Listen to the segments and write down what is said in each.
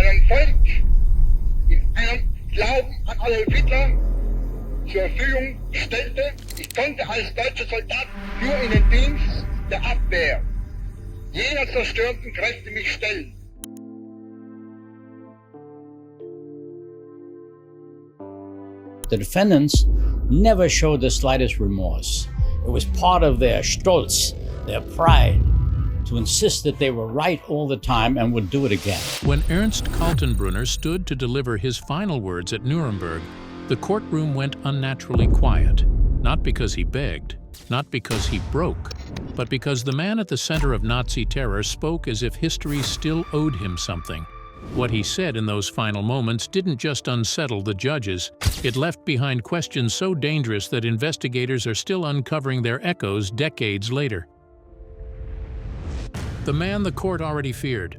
einem Volk, in einem Glauben an Adolf Hitler zur Verfügung stellte. Ich konnte als deutscher Soldat nur in den Dienst der Abwehr jener zerstörenden Kräfte mich stellen. The defendants never showed the slightest remorse. It was part of their stolz, their pride, to insist that they were right all the time and would do it again. When Ernst Kaltenbrunner stood to deliver his final words at Nuremberg, the courtroom went unnaturally quiet, not because he begged, not because he broke, but because the man at the center of Nazi terror spoke as if history still owed him something. What he said in those final moments didn't just unsettle the judges, it left behind questions so dangerous that investigators are still uncovering their echoes decades later. The man the court already feared.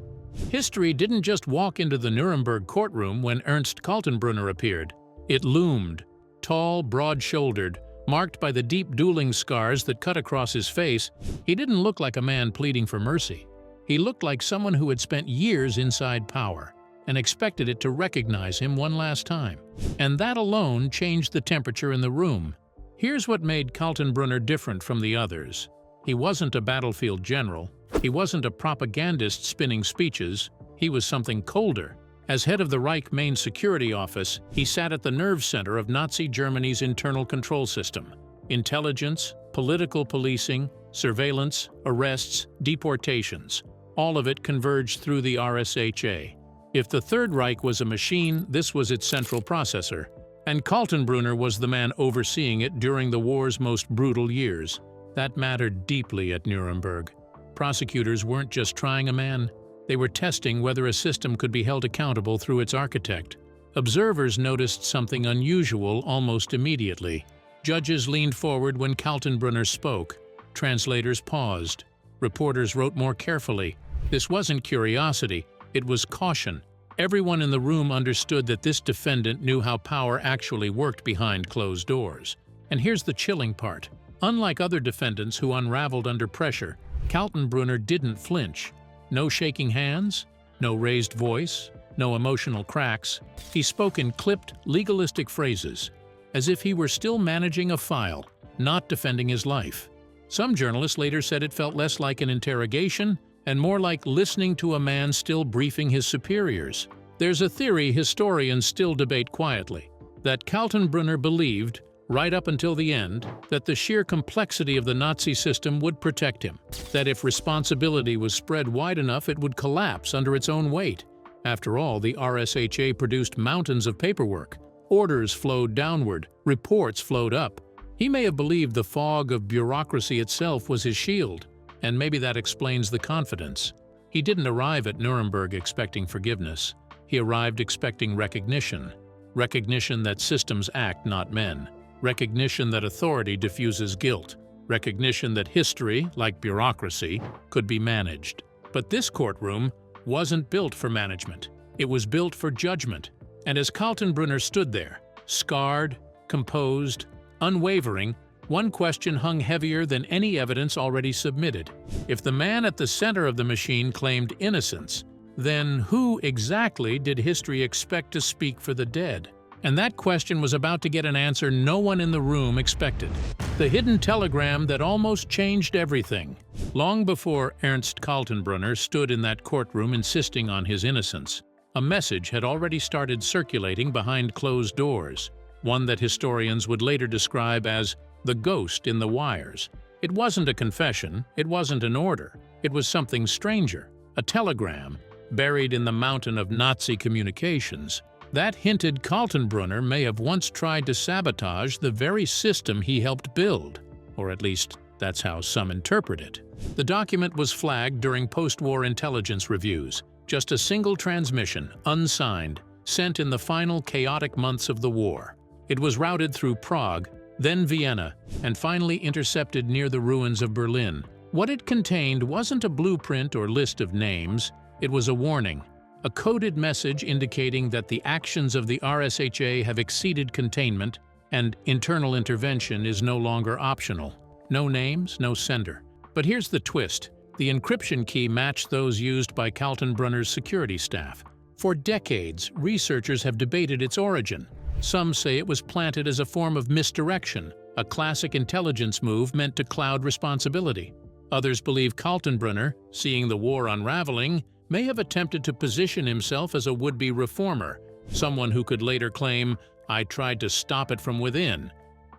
History didn't just walk into the Nuremberg courtroom when Ernst Kaltenbrunner appeared. It loomed, tall, broad-shouldered, marked by the deep dueling scars that cut across his face. He didn't look like a man pleading for mercy. He looked like someone who had spent years inside power and expected it to recognize him one last time. And that alone changed the temperature in the room. Here's what made Kaltenbrunner different from the others. He wasn't a battlefield general. He wasn't a propagandist spinning speeches. He was something colder. As head of the Reich Main Security Office, he sat at the nerve center of Nazi Germany's internal control system. Intelligence, political policing, surveillance, arrests, deportations. All of it converged through the RSHA. If the Third Reich was a machine, this was its central processor. And Kaltenbrunner was the man overseeing it during the war's most brutal years. That mattered deeply at Nuremberg. Prosecutors weren't just trying a man. They were testing whether a system could be held accountable through its architect. Observers noticed something unusual almost immediately. Judges leaned forward when Kaltenbrunner spoke. Translators paused. Reporters wrote more carefully. This wasn't curiosity, it was caution. Everyone in the room understood that this defendant knew how power actually worked behind closed doors. And here's the chilling part. Unlike other defendants who unraveled under pressure, Kaltenbrunner didn't flinch. No shaking hands, no raised voice, no emotional cracks. He spoke in clipped, legalistic phrases, as if he were still managing a file, not defending his life. Some journalists later said it felt less like an interrogation and more like listening to a man still briefing his superiors. There's a theory historians still debate quietly, that Kaltenbrunner believed, right up until the end, that the sheer complexity of the Nazi system would protect him, that if responsibility was spread wide enough it would collapse under its own weight. After all, the RSHA produced mountains of paperwork. Orders flowed downward, reports flowed up. He may have believed the fog of bureaucracy itself was his shield, and maybe that explains the confidence. He didn't arrive at Nuremberg expecting forgiveness. He arrived expecting recognition. Recognition that systems act, not men. Recognition that authority diffuses guilt. Recognition that history, like bureaucracy, could be managed. But this courtroom wasn't built for management. It was built for judgment. And as Kaltenbrunner stood there, scarred, composed, unwavering, one question hung heavier than any evidence already submitted. If the man at the center of the machine claimed innocence, then who exactly did history expect to speak for the dead? And that question was about to get an answer no one in the room expected. The hidden telegram that almost changed everything. Long before Ernst Kaltenbrunner stood in that courtroom insisting on his innocence, a message had already started circulating behind closed doors, one that historians would later describe as the ghost in the wires. It wasn't a confession, it wasn't an order, it was something stranger, a telegram, buried in the mountain of Nazi communications. That hinted Kaltenbrunner may have once tried to sabotage the very system he helped build, or at least that's how some interpret it. The document was flagged during post-war intelligence reviews, just a single transmission, unsigned, sent in the final chaotic months of the war. It was routed through Prague, then Vienna, and finally intercepted near the ruins of Berlin. What it contained wasn't a blueprint or list of names, it was a warning. A coded message indicating that the actions of the RSHA have exceeded containment and internal intervention is no longer optional. No names, no sender. But here's the twist. The encryption key matched those used by Kaltenbrunner's security staff. For decades, researchers have debated its origin. Some say it was planted as a form of misdirection, a classic intelligence move meant to cloud responsibility. Others believe Kaltenbrunner, seeing the war unraveling, may have attempted to position himself as a would-be reformer, someone who could later claim, "I tried to stop it from within."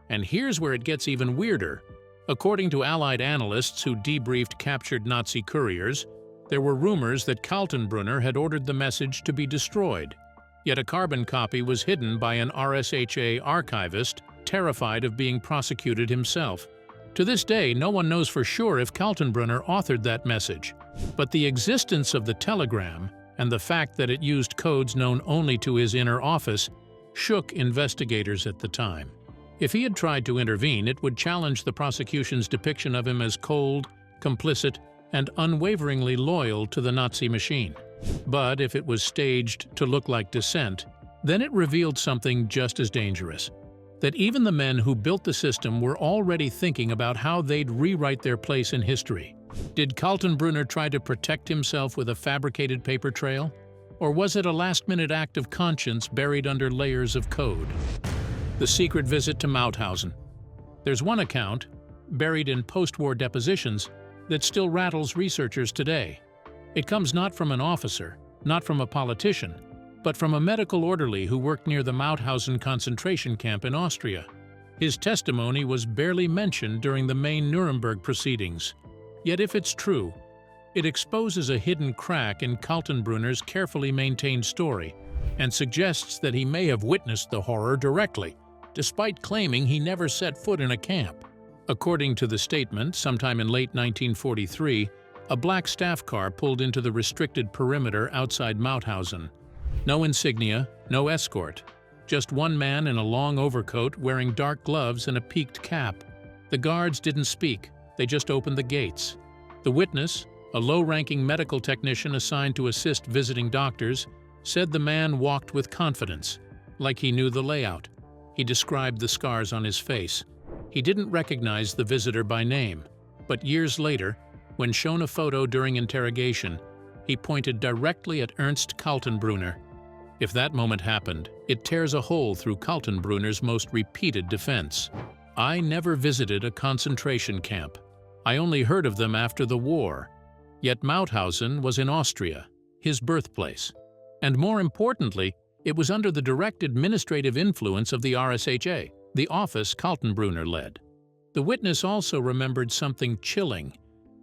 And here's where it gets even weirder. According to Allied analysts who debriefed captured Nazi couriers, there were rumors that Kaltenbrunner had ordered the message to be destroyed. Yet a carbon copy was hidden by an RSHA archivist, terrified of being prosecuted himself. To this day, no one knows for sure if Kaltenbrunner authored that message, but the existence of the telegram and the fact that it used codes known only to his inner office shook investigators at the time. If he had tried to intervene, it would challenge the prosecution's depiction of him as cold, complicit, and unwaveringly loyal to the Nazi machine. But if it was staged to look like dissent, then it revealed something just as dangerous: that even the men who built the system were already thinking about how they'd rewrite their place in history. Did Kaltenbrunner try to protect himself with a fabricated paper trail? Or was it a last-minute act of conscience buried under layers of code? The secret visit to Mauthausen. There's one account, buried in post-war depositions, that still rattles researchers today. It comes not from an officer, not from a politician, but from a medical orderly who worked near the Mauthausen concentration camp in Austria. His testimony was barely mentioned during the main Nuremberg proceedings. Yet if it's true, it exposes a hidden crack in Kaltenbrunner's carefully maintained story and suggests that he may have witnessed the horror directly, despite claiming he never set foot in a camp. According to the statement, sometime in late 1943, a black staff car pulled into the restricted perimeter outside Mauthausen. No insignia, no escort, just one man in a long overcoat wearing dark gloves and a peaked cap. The guards didn't speak, they just opened the gates. The witness, a low-ranking medical technician assigned to assist visiting doctors, said the man walked with confidence, like he knew the layout. He described the scars on his face. He didn't recognize the visitor by name, but years later, when shown a photo during interrogation, he pointed directly at Ernst Kaltenbrunner. If that moment happened, it tears a hole through Kaltenbrunner's most repeated defense. "I never visited a concentration camp. I only heard of them after the war." Yet Mauthausen was in Austria, his birthplace. And more importantly, it was under the direct administrative influence of the RSHA, the office Kaltenbrunner led. The witness also remembered something chilling,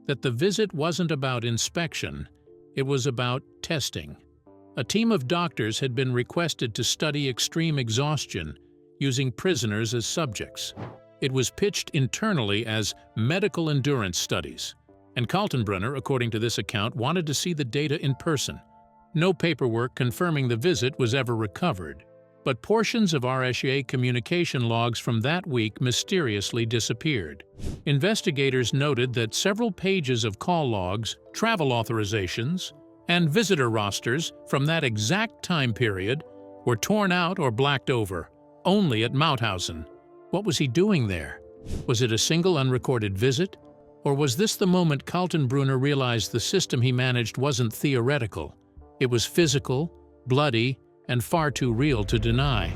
that the visit wasn't about inspection, it was about testing. A team of doctors had been requested to study extreme exhaustion, using prisoners as subjects. It was pitched internally as medical endurance studies, and Kaltenbrunner, according to this account, wanted to see the data in person. No paperwork confirming the visit was ever recovered, but portions of RSHA communication logs from that week mysteriously disappeared. Investigators noted that several pages of call logs, travel authorizations, and visitor rosters from that exact time period were torn out or blacked over, only at Mauthausen. What was he doing there? Was it a single unrecorded visit? Or was this the moment Kaltenbrunner realized the system he managed wasn't theoretical? It was physical, bloody, and far too real to deny.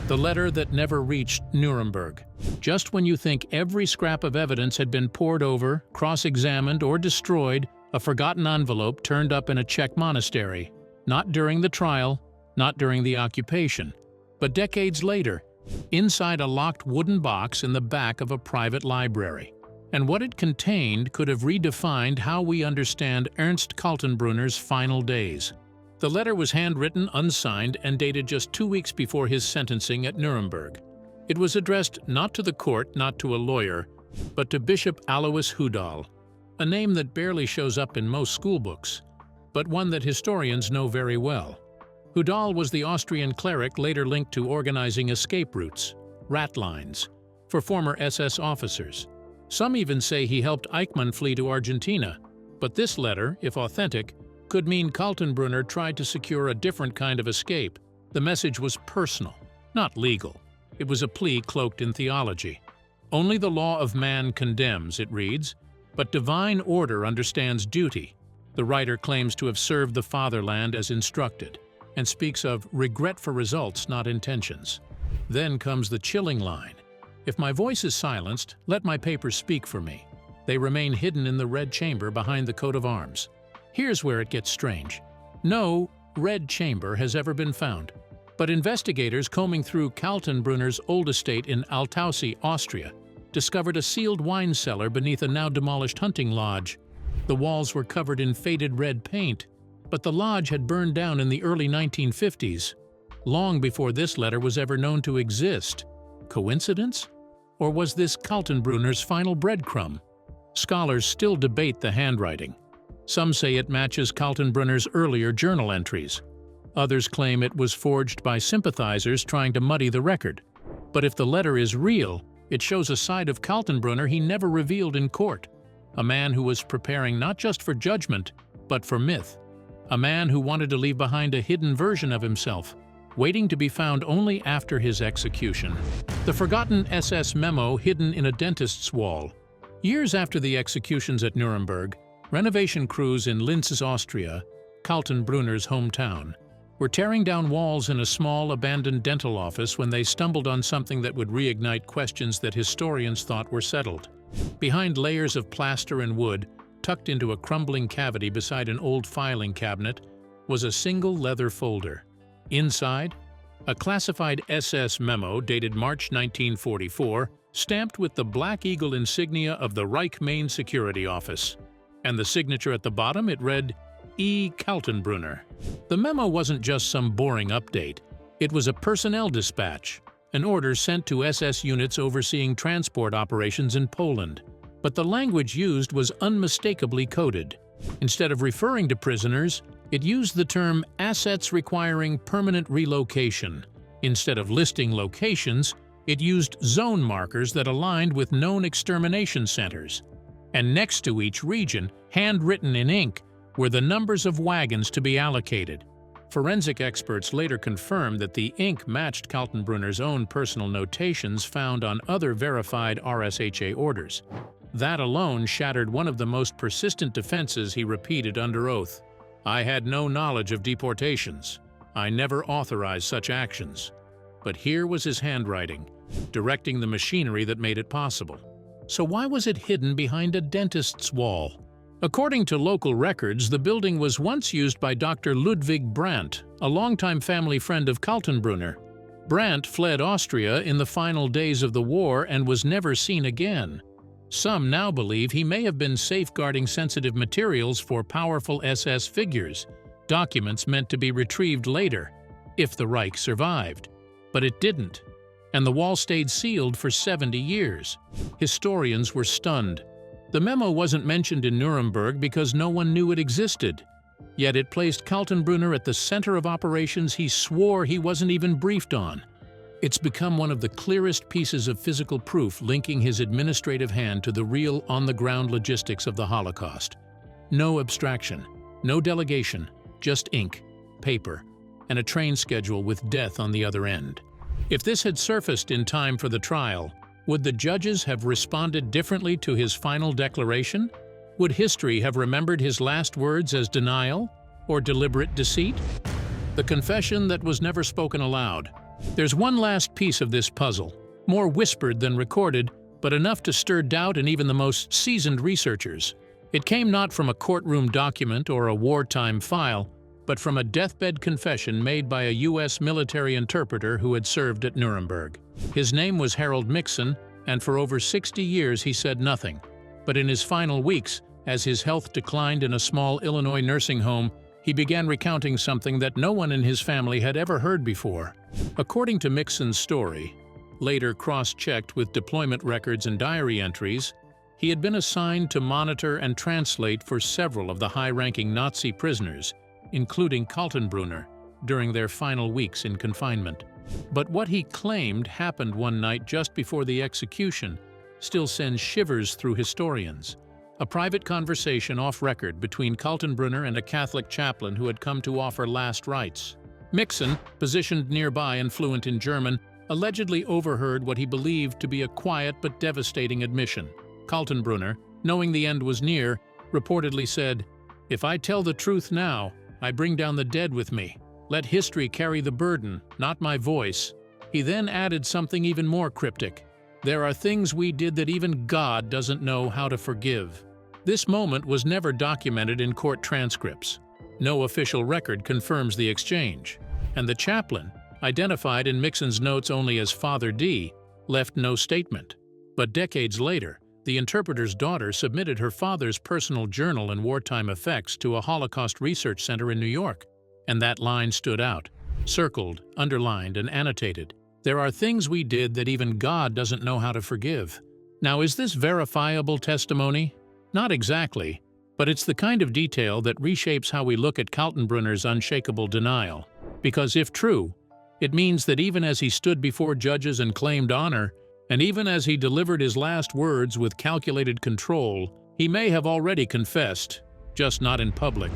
The letter that never reached Nuremberg. Just when you think every scrap of evidence had been pored over, cross-examined, or destroyed, a forgotten envelope turned up in a Czech monastery. Not during the trial, not during the occupation, but decades later, inside a locked wooden box in the back of a private library. And what it contained could have redefined how we understand Ernst Kaltenbrunner's final days. The letter was handwritten, unsigned, and dated just 2 weeks before his sentencing at Nuremberg. It was addressed not to the court, not to a lawyer, but to Bishop Alois Hudal, a name that barely shows up in most schoolbooks, but one that historians know very well. Hudal was the Austrian cleric later linked to organizing escape routes, rat lines, for former SS officers. Some even say he helped Eichmann flee to Argentina, but this letter, if authentic, could mean Kaltenbrunner tried to secure a different kind of escape. The message was personal, not legal. It was a plea cloaked in theology. Only the law of man condemns, it reads, but divine order understands duty. The writer claims to have served the fatherland as instructed. and speaks of regret for results, not intentions. Then comes the chilling line. If my voice is silenced, let my papers speak for me. They remain hidden in the red chamber behind the coat of arms. Here's where it gets strange. No red chamber has ever been found, but investigators combing through Kaltenbrunner's old estate in Altaussee, Austria, discovered a sealed wine cellar beneath a now demolished hunting lodge. The walls were covered in faded red paint, but the lodge had burned down in the early 1950s, long before this letter was ever known to exist. Coincidence? Or was this Kaltenbrunner's final breadcrumb? Scholars still debate the handwriting. Some say it matches Kaltenbrunner's earlier journal entries. Others claim it was forged by sympathizers trying to muddy the record. But if the letter is real, it shows a side of Kaltenbrunner he never revealed in court. A man who was preparing not just for judgment, but for myth. A man who wanted to leave behind a hidden version of himself, waiting to be found only after his execution. The forgotten SS memo hidden in a dentist's wall. Years after the executions at Nuremberg, renovation crews in Linz, Austria, Kaltenbrunner's hometown, were tearing down walls in a small, abandoned dental office when they stumbled on something that would reignite questions that historians thought were settled. Behind layers of plaster and wood, tucked into a crumbling cavity beside an old filing cabinet, was a single leather folder. Inside, a classified SS memo dated March 1944, stamped with the Black Eagle insignia of the Reich Main Security Office. And the signature at the bottom, it read, E. Kaltenbrunner. The memo wasn't just some boring update. It was a personnel dispatch, an order sent to SS units overseeing transport operations in Poland. But the language used was unmistakably coded. Instead of referring to prisoners, it used the term assets requiring permanent relocation. Instead of listing locations, it used zone markers that aligned with known extermination centers. And next to each region, handwritten in ink, were the numbers of wagons to be allocated. Forensic experts later confirmed that the ink matched Kaltenbrunner's own personal notations found on other verified RSHA orders. That alone shattered one of the most persistent defenses he repeated under oath. I had no knowledge of deportations. I never authorized such actions. But here was his handwriting, directing the machinery that made it possible. So why was it hidden behind a dentist's wall? According to local records, the building was once used by Dr. Ludwig Brandt, a longtime family friend of Kaltenbrunner. Brandt fled Austria in the final days of the war and was never seen again. Some now believe he may have been safeguarding sensitive materials for powerful SS figures, documents meant to be retrieved later, if the Reich survived. But it didn't, and the wall stayed sealed for 70 years. Historians were stunned. The memo wasn't mentioned in Nuremberg because no one knew it existed. Yet it placed Kaltenbrunner at the center of operations he swore he wasn't even briefed on. It's become one of the clearest pieces of physical proof linking his administrative hand to the real on-the-ground logistics of the Holocaust. No abstraction, no delegation, just ink, paper, and a train schedule with death on the other end. If this had surfaced in time for the trial, would the judges have responded differently to his final declaration? Would history have remembered his last words as denial or deliberate deceit? The confession that was never spoken aloud. There's one last piece of this puzzle, more whispered than recorded, but enough to stir doubt in even the most seasoned researchers. It came not from a courtroom document or a wartime file, but from a deathbed confession made by a U.S. military interpreter who had served at Nuremberg. His name was Harold Mixon, and for over 60 years he said nothing. But in his final weeks, as his health declined in a small Illinois nursing home, he began recounting something that no one in his family had ever heard before. According to Mixon's story, later cross-checked with deployment records and diary entries, he had been assigned to monitor and translate for several of the high-ranking Nazi prisoners, including Kaltenbrunner, during their final weeks in confinement. But what he claimed happened one night just before the execution still sends shivers through historians. A private conversation off-record between Kaltenbrunner and a Catholic chaplain who had come to offer last rites. Mixon, positioned nearby and fluent in German, allegedly overheard what he believed to be a quiet but devastating admission. Kaltenbrunner, knowing the end was near, reportedly said, "If I tell the truth now, I bring down the dead with me. Let history carry the burden, not my voice." He then added something even more cryptic. "There are things we did that even God doesn't know how to forgive." This moment was never documented in court transcripts. No official record confirms the exchange, and the chaplain, identified in Mixon's notes only as Father D, left no statement. But decades later, the interpreter's daughter submitted her father's personal journal and wartime effects to a Holocaust research center in New York, and that line stood out, circled, underlined, and annotated. "There are things we did that even God doesn't know how to forgive." Now, is this verifiable testimony? Not exactly, but it's the kind of detail that reshapes how we look at Kaltenbrunner's unshakable denial. Because if true, it means that even as he stood before judges and claimed honor, and even as he delivered his last words with calculated control, he may have already confessed, just not in public.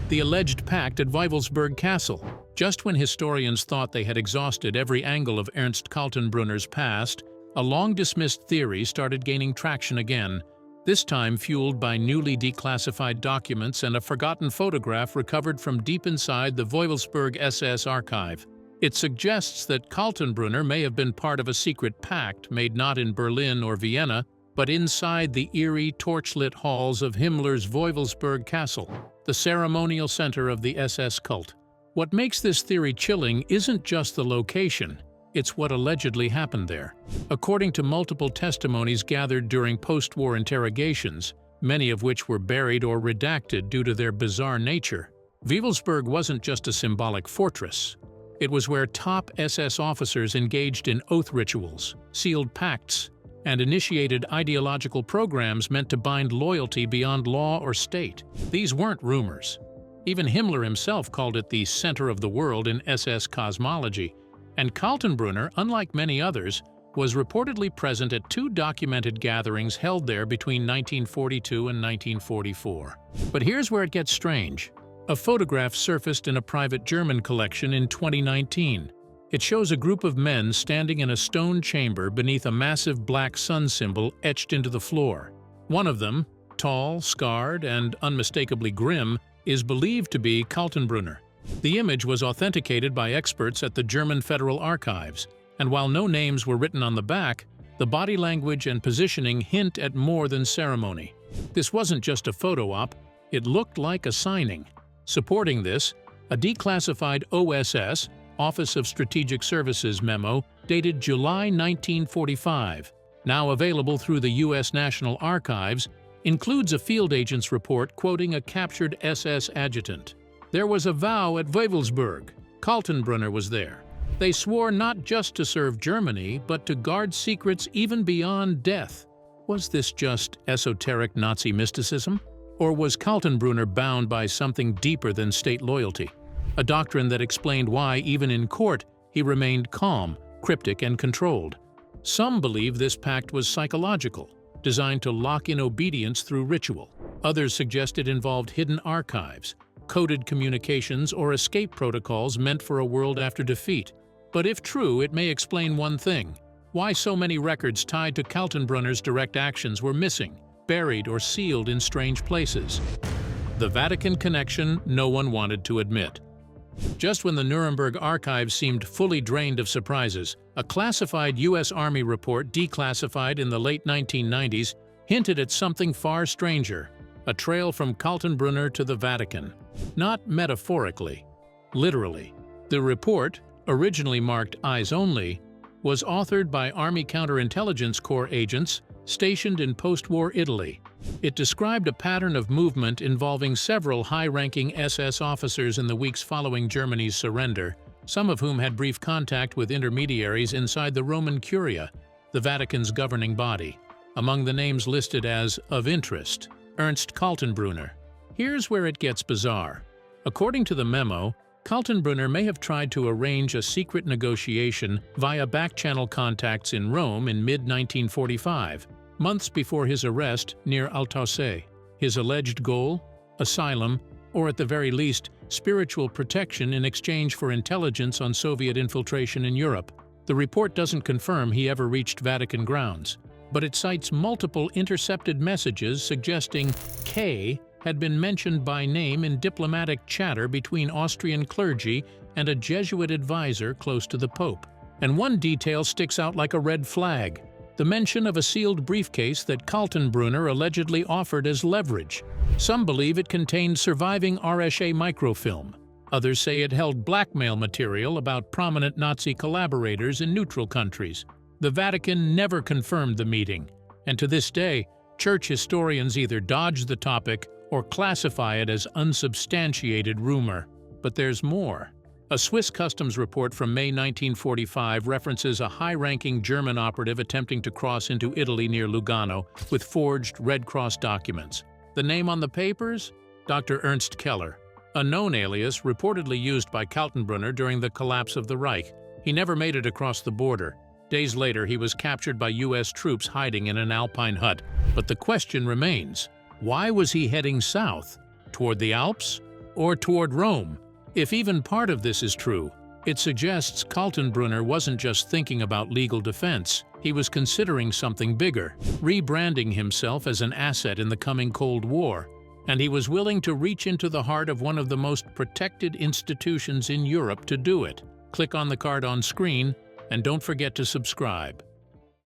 The alleged pact at Weivelsburg Castle. Just when historians thought they had exhausted every angle of Ernst Kaltenbrunner's past, a long-dismissed theory started gaining traction again, this time fueled by newly declassified documents and a forgotten photograph recovered from deep inside the Weivelsburg SS archive. It suggests that Kaltenbrunner may have been part of a secret pact made not in Berlin or Vienna, but inside the eerie, torchlit halls of Himmler's Weivelsburg Castle, the ceremonial center of the SS cult. What makes this theory chilling isn't just the location, it's what allegedly happened there. According to multiple testimonies gathered during post-war interrogations, many of which were buried or redacted due to their bizarre nature, Weivelsburg wasn't just a symbolic fortress. It was where top SS officers engaged in oath rituals, sealed pacts, and initiated ideological programs meant to bind loyalty beyond law or state. These weren't rumors. Even Himmler himself called it the center of the world in SS cosmology, and Kaltenbrunner, unlike many others, was reportedly present at 2 documented gatherings held there between 1942 and 1944. But here's where it gets strange. A photograph surfaced in a private German collection in 2019. It shows a group of men standing in a stone chamber beneath a massive black sun symbol etched into the floor. One of them, tall, scarred, and unmistakably grim, is believed to be Kaltenbrunner. The image was authenticated by experts at the German Federal Archives, and while no names were written on the back, the body language and positioning hint at more than ceremony. This wasn't just a photo op, it looked like a signing. Supporting this, a declassified OSS, Office of Strategic Services memo dated July 1945, now available through the U.S. National Archives, includes a field agent's report quoting a captured SS adjutant. There was a vow at Weivelsburg. Kaltenbrunner was there. They swore not just to serve Germany, but to guard secrets even beyond death. Was this just esoteric Nazi mysticism? Or was Kaltenbrunner bound by something deeper than state loyalty? A doctrine that explained why, even in court, he remained calm, cryptic, and controlled. Some believe this pact was psychological, designed to lock in obedience through ritual. Others suggest it involved hidden archives, coded communications, or escape protocols meant for a world after defeat. But if true, it may explain one thing: why so many records tied to Kaltenbrunner's direct actions were missing, buried, or sealed in strange places. The Vatican connection no one wanted to admit. Just when the Nuremberg archives seemed fully drained of surprises, a classified U.S. Army report declassified in the late 1990s hinted at something far stranger: a trail from Kaltenbrunner to the Vatican. Not metaphorically, literally. The report, originally marked Eyes Only, was authored by Army Counterintelligence Corps agents stationed in post-war Italy. It described a pattern of movement involving several high-ranking SS officers in the weeks following Germany's surrender, some of whom had brief contact with intermediaries inside the Roman Curia, the Vatican's governing body. Among the names listed as of interest, Ernst Kaltenbrunner. Here's where it gets bizarre. According to the memo, Kaltenbrunner may have tried to arrange a secret negotiation via back-channel contacts in Rome in mid-1945, months before his arrest near Altaussee. His alleged goal? Asylum, or at the very least, spiritual protection in exchange for intelligence on Soviet infiltration in Europe. The report doesn't confirm he ever reached Vatican grounds, but it cites multiple intercepted messages suggesting K had been mentioned by name in diplomatic chatter between Austrian clergy and a Jesuit advisor close to the Pope. And one detail sticks out like a red flag: the mention of a sealed briefcase that Kaltenbrunner allegedly offered as leverage. Some believe it contained surviving RSA microfilm. Others say it held blackmail material about prominent Nazi collaborators in neutral countries. The Vatican never confirmed the meeting, and to this day, church historians either dodge the topic or classify it as unsubstantiated rumor. But there's more. A Swiss customs report from May 1945 references a high-ranking German operative attempting to cross into Italy near Lugano with forged Red Cross documents. The name on the papers? Dr. Ernst Keller, a known alias reportedly used by Kaltenbrunner during the collapse of the Reich. He never made it across the border. Days later, he was captured by U.S. troops hiding in an alpine hut. But the question remains, why was he heading south? Toward the Alps? Or toward Rome? If even part of this is true, it suggests Kaltenbrunner wasn't just thinking about legal defense. He was considering something bigger, rebranding himself as an asset in the coming Cold War. And he was willing to reach into the heart of one of the most protected institutions in Europe to do it. Click on the card on screen, and don't forget to subscribe.